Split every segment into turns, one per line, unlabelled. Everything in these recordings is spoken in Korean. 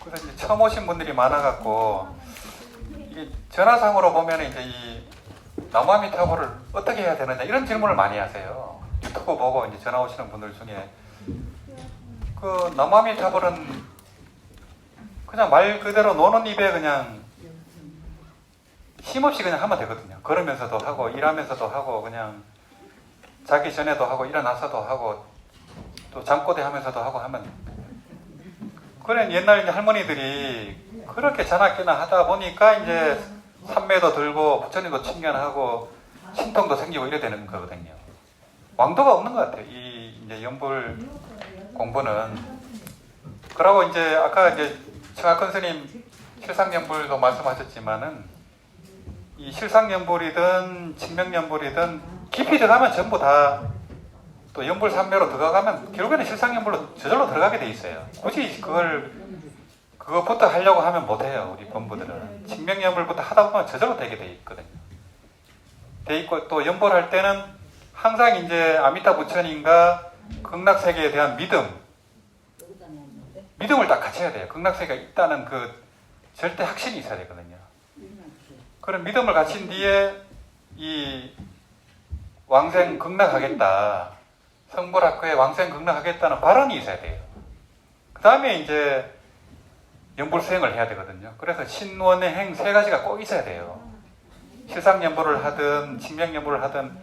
그래서 이제 처음 오신 분들이 많아갖고 이게 전화상으로 보면 이제 이 나무아미 타보를 어떻게 해야 되느냐 이런 질문을 많이 하세요. 유튜브 보고 이제 전화 오시는 분들 중에 그 나무아미 타볼은 그냥 말 그대로 노는 입에 그냥 쉼없이 그냥 하면 되거든요. 걸으면서도 하고 일하면서도 하고 그냥 자기 전에도 하고 일어나서도 하고 또 잠꼬대 하면서도 하고 하면 그래 옛날 이제 할머니들이 그렇게 자나깨나 하다 보니까 이제 산매도 들고 부처님도 친견하고 신통도 생기고 이래 되는 거거든요. 왕도가 없는 것 같아요. 이 이제 연불 공부는. 그러고 이제 아까 이제 청학근 스님 실상연불도 말씀하셨지만은 이 실상연불이든 직명연불이든 깊이 들어가면 전부 다 또 연불 삼매로 들어가면 결국에는 실상연불로 저절로 들어가게 돼 있어요. 굳이 그것부터 하려고 하면 못해요. 우리 본부들은 직명연불부터 하다 보면 저절로 되게 돼 있거든요. 돼 있고 또 연불할 때는 항상 이제 아미타 부처님과 극락세계에 대한 믿음을 딱 갖춰야 돼요. 극락세계가 있다는 그 절대 확신이 있어야 되거든요. 그런 믿음을 갖춘 뒤에 이 왕생 극락하겠다, 성불학교에 왕생 극락하겠다는 발언이 있어야 돼요. 그 다음에 이제 연불수행을 해야 되거든요. 그래서 신원의 행 세 가지가 꼭 있어야 돼요. 실상연불을 하든 직명연불을 하든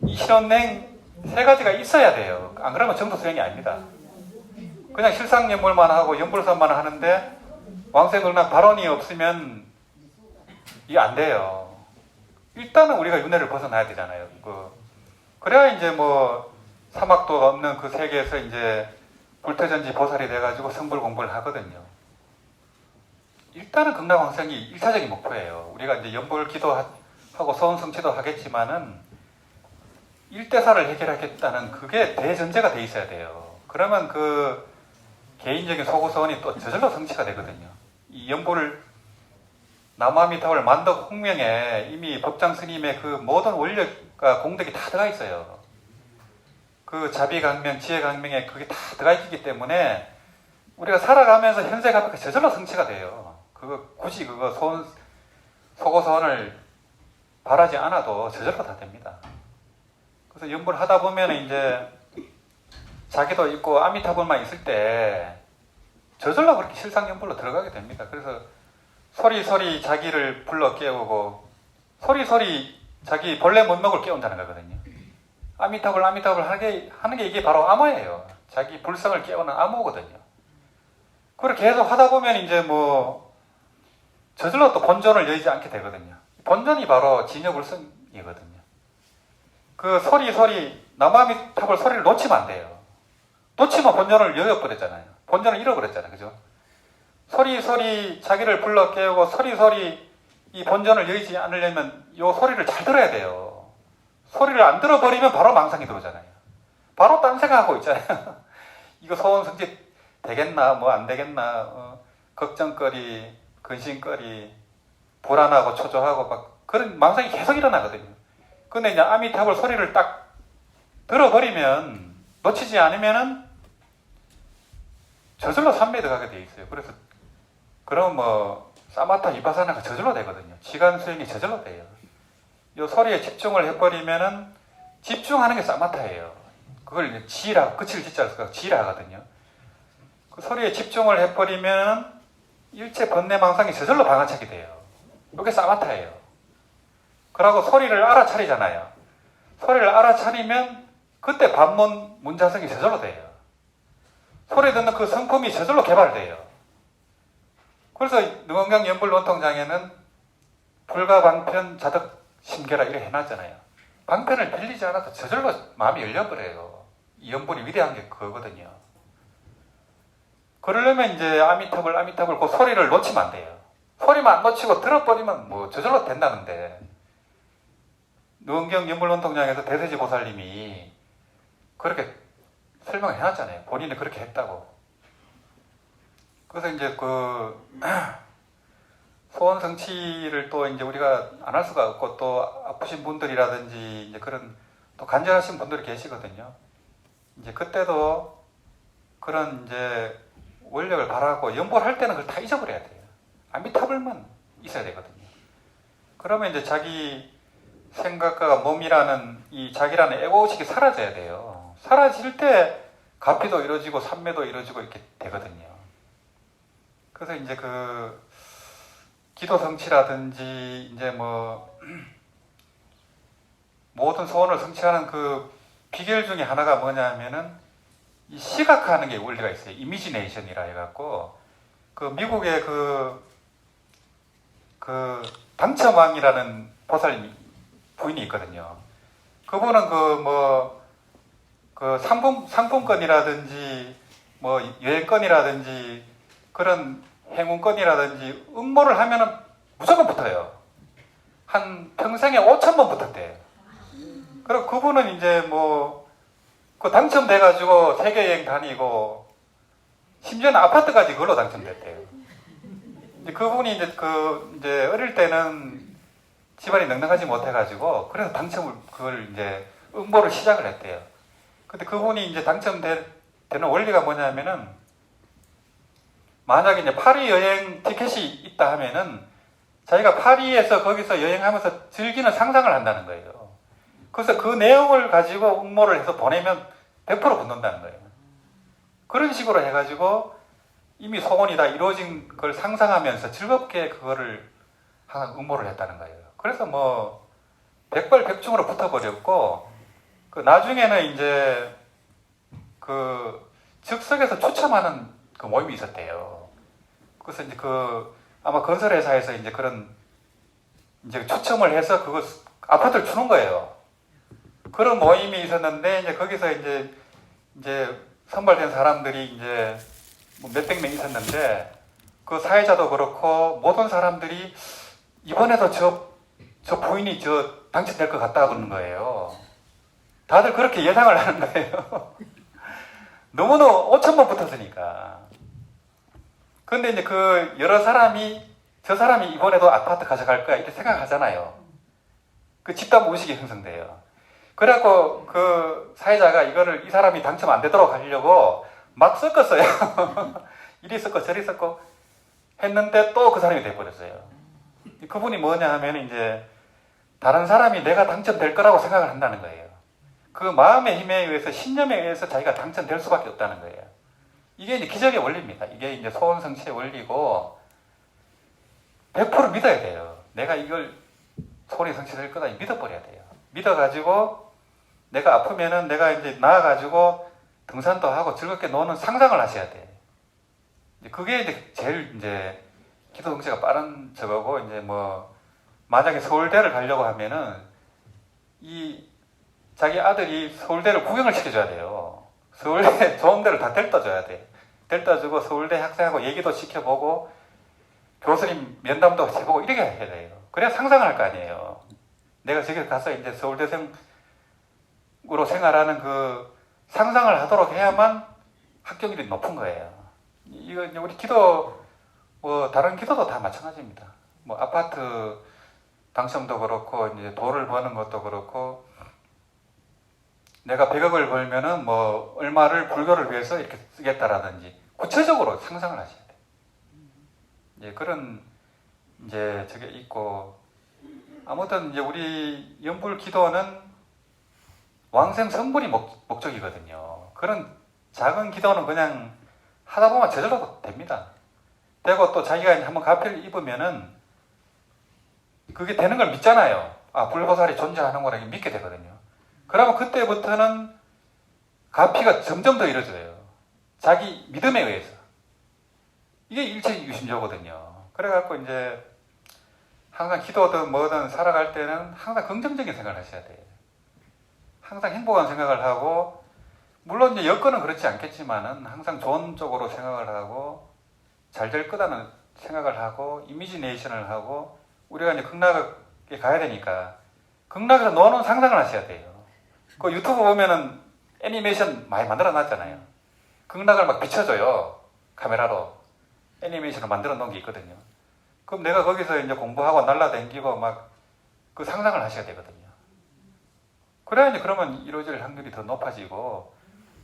이 신원행 세 가지가 있어야 돼요. 안 그러면 정도수행이 아닙니다. 그냥 실상연불만 하고 연불선만 하는데 왕생극락 발언이 없으면 이게 안 돼요. 일단은 우리가 윤회를 벗어나야 되잖아요. 그래야 이제 뭐 사막도 없는 그 세계에서 이제 불태전지 보살이 돼가지고 성불 공부를 하거든요. 일단은 극락왕생이 1차적인 목표예요. 우리가 이제 연불 기도하고 소원성취도 하겠지만은 1대사를 해결하겠다는 그게 대전제가 돼 있어야 돼요. 그러면 그 개인적인 소구소원이 또 저절로 성취가 되거든요. 이 연불을 나무아미타불 만덕 홍명에 이미 법장 스님의 그 모든 원력과 공덕이 다 들어가 있어요. 그 자비강명, 지혜강명에 그게 다 들어가 있기 때문에 우리가 살아가면서 현세 가bec가 저절로 성취가 돼요. 굳이 소고소원을 바라지 않아도 저절로 다 됩니다. 그래서 연불 하다 보면 이제 자기도 있고 아미타불만 있을 때 저절로 그렇게 실상연불로 들어가게 됩니다. 그래서 소리소리 자기를 불러 깨우고 소리소리 자기 본래 면목을 깨운다는 거거든요. 아미타불 하는 게 이게 바로 암호예요. 자기 불성을 깨우는 암호거든요. 그렇게 계속 하다 보면 이제 뭐 저절로 또 본존을 여의지 않게 되거든요. 본존이 바로 진여불성이거든요. 그 소리 나무아미타불 소리를 놓치면 안 돼요. 놓치면 본존을 여여버렸잖아요. 본존을 잃어버렸잖아요. 그죠? 소리 자기를 불러 깨우고 소리 이 본존을 여의지 않으려면 이 소리를 잘 들어야 돼요. 소리를 안 들어버리면 바로 망상이 들어오잖아요. 바로 딴 생각하고 있잖아요. 이거 소원 성취 되겠나 뭐 안 되겠나 걱정거리 근심거리 불안하고 초조하고 막 그런 망상이 계속 일어나거든요. 근데 이제 아미타불 소리를 딱 들어버리면 놓치지 않으면은 저절로 삼매에 들어가게 돼 있어요. 그래서 그럼 뭐 사마타 위파사나가 저절로 되거든요. 지간 수행이 저절로 돼요. 이 소리에 집중을 해버리면은 집중하는 게 사마타예요. 그걸 이제 지라 그칠 지자로 써서 지라 하거든요. 그 소리에 집중을 해버리면 일체 번뇌망상이 저절로 방아차게 돼요. 이게 사마타예요. 그러고 소리를 알아차리잖아요. 소리를 알아차리면 그때 반문 문자성이 저절로 돼요. 소리 듣는 그 성품이 저절로 개발돼요. 그래서 능원경 연불원통장에는 불가방편 자덕 심계라 이렇게 해놨잖아요. 방편을 빌리지 않아도 저절로 마음이 열려버려요. 이 연불이 위대한 게 그거거든요. 그러려면 이제 아미타불 그 소리를 놓치면 안 돼요. 소리만 안 놓치고 들어버리면 뭐 저절로 된다는데 능원경 연불원통장에서 대세지 보살님이 그렇게 설명을 해놨잖아요. 본인이 그렇게 했다고. 그래서 이제 소원 성취를 또 이제 우리가 안 할 수가 없고 또 아프신 분들이라든지 이제 그런 또 간절하신 분들이 계시거든요. 이제 그때도 그런 이제 원력을 발하고 연보를 할 때는 그걸 다 잊어버려야 돼요. 아미타불만 있어야 되거든요. 그러면 이제 자기 생각과 몸이라는 이 자기라는 에고의식이 사라져야 돼요. 사라질 때 가피도 이루어지고 삼매도 이루어지고 이렇게 되거든요. 그래서 이제 그 기도 성취라든지 이제 뭐 모든 소원을 성취하는 그 비결 중에 하나가 뭐냐면은 이 시각화하는 게 원리가 있어요. 이미지네이션이라 해갖고 그 미국의 그 당첨왕이라는 보살 부인이 있거든요. 그분은 그 상품권이라든지 뭐 여행권이라든지 그런 행운권이라든지 응모를 하면은 무조건 붙어요. 한 평생에 5,000번 붙었대요. 그리고 그분은 이제 뭐 그 당첨돼가지고 세계 여행 다니고 심지어는 아파트까지 그걸로 당첨됐대요. 이제 그분이 이제 어릴 때는 집안이 넉넉하지 못해가지고 그래서 그걸 이제 응모를 시작을 했대요. 근데 그분이 이제 당첨되는 원리가 뭐냐면은 만약에 이제 파리 여행 티켓이 있다 하면은 자기가 파리에서 거기서 여행하면서 즐기는 상상을 한다는 거예요. 그래서 그 내용을 가지고 응모를 해서 보내면 100% 붙는다는 거예요. 그런 식으로 해가지고 이미 소원이 다 이루어진 걸 상상하면서 즐겁게 그거를 항상 응모를 했다는 거예요. 그래서 뭐 백발백중으로 붙어버렸고 그 나중에는 이제 그 즉석에서 추첨하는 그 모임이 있었대요. 그래서 이제 아마 건설회사에서 이제 그런 이제 추첨을 해서 그거 아파트를 주는 거예요. 그런 모임이 있었는데 이제 거기서 이제 선발된 사람들이 이제 뭐 몇백 명 있었는데 그 사회자도 그렇고 모든 사람들이 이번에도 저 부인이 당첨될 것 같다 그러는 거예요. 다들 그렇게 예상을 하는 거예요. 너무너무 5,000번 붙었으니까. 근데 이제 여러 사람이 저 사람이 이번에도 아파트 가져갈 거야 이렇게 생각하잖아요. 그 집단 무의식이 형성돼요. 그래갖고 그 사회자가 이 사람이 당첨 안 되도록 하려고 막 섞었어요. 이리 섞고 저리 섞고 했는데 또 그 사람이 돼버렸어요. 그분이 뭐냐 하면 이제 다른 사람이 내가 당첨될 거라고 생각을 한다는 거예요. 그 마음의 힘에 의해서 신념에 의해서 자기가 당첨될 수밖에 없다는 거예요. 이게 이제 기적의 원리입니다. 이게 이제 소원 성취의 원리고 100% 믿어야 돼요. 내가 이걸 소원이 성취될 거다 믿어버려야 돼요. 믿어가지고 내가 아프면은 내가 이제 나아가지고 등산도 하고 즐겁게 노는 상상을 하셔야 돼. 그게 이제 제일 이제 기도 성취가 빠른 저거고 이제 뭐 만약에 서울대를 가려고 하면은 이 자기 아들이 서울대를 구경을 시켜줘야 돼요. 서울대 좋은 데를 다 데려다 줘야 돼. 데려다 주고 서울대 학생하고 얘기도 시켜보고 교수님 면담도 해보고 이렇게 해야 돼요. 그래야 상상을 할 거 아니에요. 내가 저기 가서 이제 서울대생으로 생활하는 그 상상을 하도록 해야만 합격률이 높은 거예요. 이거 이제 우리 기도 뭐 다른 기도도 다 마찬가지입니다. 뭐 아파트 당첨도 그렇고 이제 돈을 버는 것도 그렇고 내가 100억을 벌면은 뭐 얼마를 불교를 위해서 이렇게 쓰겠다라든지 구체적으로 상상을 하셔야 돼요. 이제 그런 이제 저게 있고 아무튼 이제 우리 연불 기도는 왕생 성불이 목적이거든요. 그런 작은 기도는 그냥 하다 보면 저절로 됩니다. 되고 또 자기가 이제 한번 가피를 입으면은 그게 되는 걸 믿잖아요. 아, 불보살이 존재하는구나 믿게 되거든요. 그러면 그때부터는 가피가 점점 더 이루어져요. 자기 믿음에 의해서. 이게 일체유심조거든요. 그래갖고 이제 항상 기도든 뭐든 살아갈 때는 항상 긍정적인 생각을 하셔야 돼요. 항상 행복한 생각을 하고 물론 이제 여건은 그렇지 않겠지만은 항상 좋은 쪽으로 생각을 하고 잘 될 거다는 생각을 하고 이미지네이션을 하고 우리가 이제 극락에 가야 되니까 극락에서 노는 상상을 하셔야 돼요. 그 유튜브 보면은 애니메이션 많이 만들어 놨잖아요. 극락을 막 비춰줘요. 카메라로. 애니메이션을 만들어 놓은 게 있거든요. 그럼 내가 거기서 이제 공부하고 날라다니고 막 그 상상을 하셔야 되거든요. 그래야 이제 그러면 이루어질 확률이 더 높아지고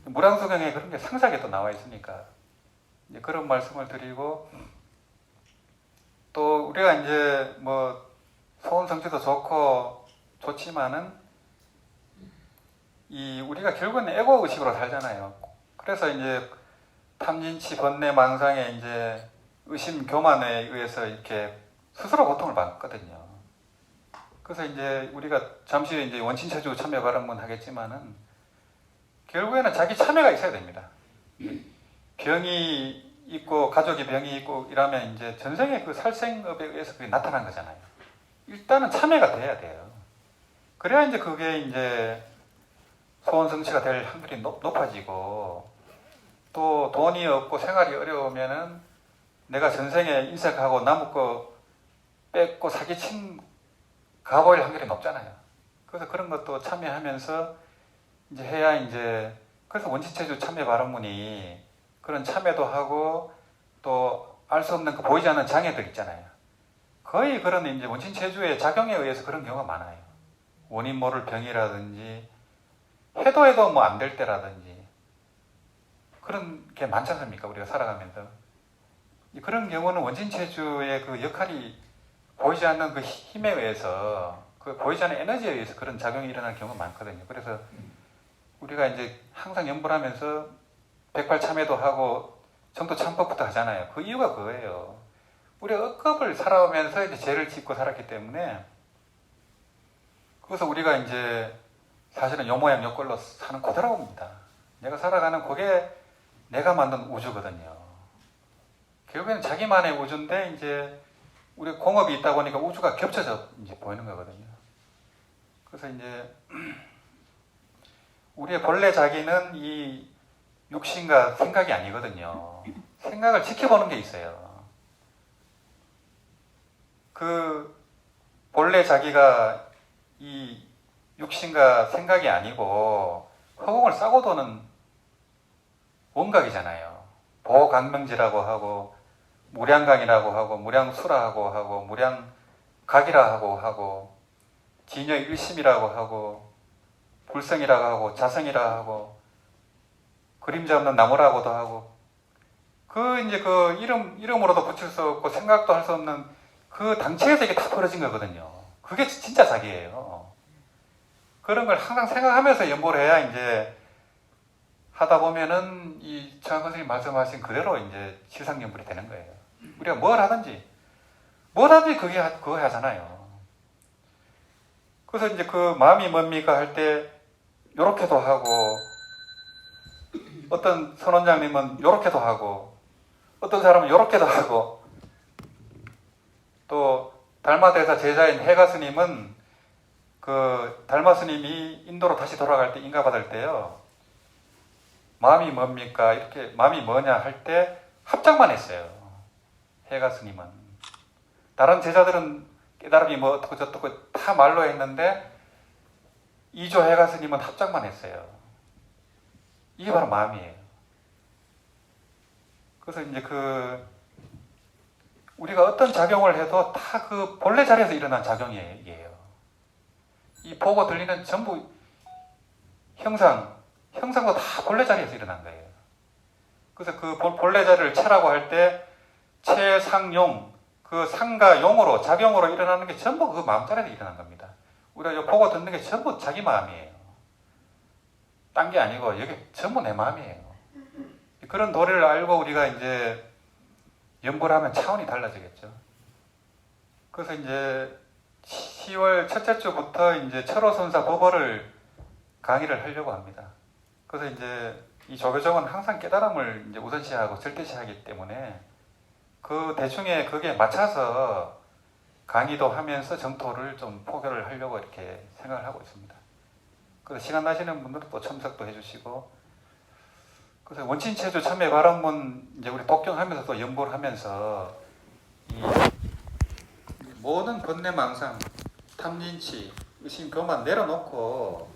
무량수경에 그런 게 상세하게 또 나와 있으니까 이제 그런 말씀을 드리고, 또 우리가 이제 뭐 소원 성취도 좋지만은 이 우리가 결국은 에고 의식으로 살잖아요. 그래서 이제 탐진치, 번뇌, 망상에 이제 의심, 교만에 의해서 이렇게 스스로 고통을 받거든요. 그래서 이제 우리가 잠시 후에 이제 원신체주 참여 발언문 하겠지만은 결국에는 자기 참여가 있어야 됩니다. 병이 있고 가족이 병이 있고 이러면 이제 전생의 그 살생업에 의해서 그게 나타난 거잖아요. 일단은 참여가 돼야 돼요. 그래야 이제 그게 이제 소원 성취가 될 확률이 높아지고, 또 돈이 없고 생활이 어려우면은 내가 전생에 인색하고 남의 거 뺏고 사기친 가보일 확률이 높잖아요. 그래서 그런 것도 참여하면서 이제 해야 이제, 그래서 원신체주 참여 발언문이 그런 참여도 하고 또 알 수 없는 그 보이지 않는 장애들 있잖아요. 거의 그런 이제 원신체주의 작용에 의해서 그런 경우가 많아요. 원인 모를 병이라든지 해도 뭐 안 될 때라든지 그런 게 많지 않습니까? 우리가 살아가면서. 그런 경우는 원신체주의 그 역할이 보이지 않는 그 힘에 의해서, 그 보이지 않는 에너지에 의해서 그런 작용이 일어나는 경우가 많거든요. 그래서 우리가 이제 항상 연구를 하면서 백발참회도 하고 정도 참법부터 하잖아요. 그 이유가 그거예요. 우리가 억겁을 살아오면서 이제 죄를 짓고 살았기 때문에, 그래서 우리가 이제 사실은 요 모양 요 꼴로 사는 그대로입니다. 내가 살아가는 그게 내가 만든 우주거든요. 결국에는 자기만의 우주인데 이제 우리 공업이 있다 보니까 우주가 겹쳐져 이제 보이는 거거든요. 그래서 이제 우리의 본래 자기는 이 육신과 생각이 아니거든요. 생각을 지켜보는 게 있어요. 그 본래 자기가 이 육신과 생각이 아니고 허공을 싸고 도는 원각이잖아요. 보강명지라고 하고 무량강이라고 하고 무량수라고 하고 무량각이라고 하고 진여의 일심이라고 하고 불성이라고 하고 자성이라고 하고 그림자 없는 나무라고도 하고, 그 이제 그 이름으로도 붙일 수 없고 생각도 할 수 없는 그 당체에서 이게 다 벌어진 거거든요. 그게 진짜 자기예요. 그런 걸 항상 생각하면서 연구를 해야 이제 하다 보면은 이 최강 선생님 말씀하신 그대로 이제 실상연불이 되는 거예요. 우리가 뭘 하든지 그거 하잖아요. 그래서 이제 그 마음이 뭡니까 할 때 요렇게도 하고, 어떤 선원장님은 요렇게도 하고, 어떤 사람은 요렇게도 하고, 또 달마대사 제자인 해가 스님은 그 달마 스님이 인도로 다시 돌아갈 때 인가 받을 때요, 마음이 뭡니까 이렇게 마음이 뭐냐 할 때 합장만 했어요. 해가 스님은. 다른 제자들은 깨달음이 뭐 어떻고 저떻고 다 말로 했는데 이조 해가 스님은 합장만 했어요. 이게 바로 마음이에요. 그래서 이제 우리가 어떤 작용을 해도 다 그 본래 자리에서 일어난 작용이에요. 이 보고 들리는 전부 형상도 다 본래 자리에서 일어난 거예요. 그래서 그 본래 자리를 체라고 할 때 체상용, 그 상과 용으로 작용으로 일어나는 게 전부 그 마음 자리에서 일어난 겁니다. 우리가 보고 듣는 게 전부 자기 마음이에요. 딴 게 아니고 여기 전부 내 마음이에요. 그런 도리를 알고 우리가 이제 연구를 하면 차원이 달라지겠죠. 그래서 이제 10월 첫째 주부터 이제 철호선사 법어를 강의를 하려고 합니다. 그래서 이제 이 조교정은 항상 깨달음을 이제 우선시하고 절대시하기 때문에 그 대충에 그게 맞춰서 강의도 하면서 정토를 좀 포교를 하려고 이렇게 생각을 하고 있습니다. 그래서 시간 나시는 분들은 또 참석도 해주시고, 그래서 원신체주 참여 발언문 이제 우리 독경하면서 또 연구를 하면서 이 모든 번뇌망상, 탐진치, 의심, 교만 내려놓고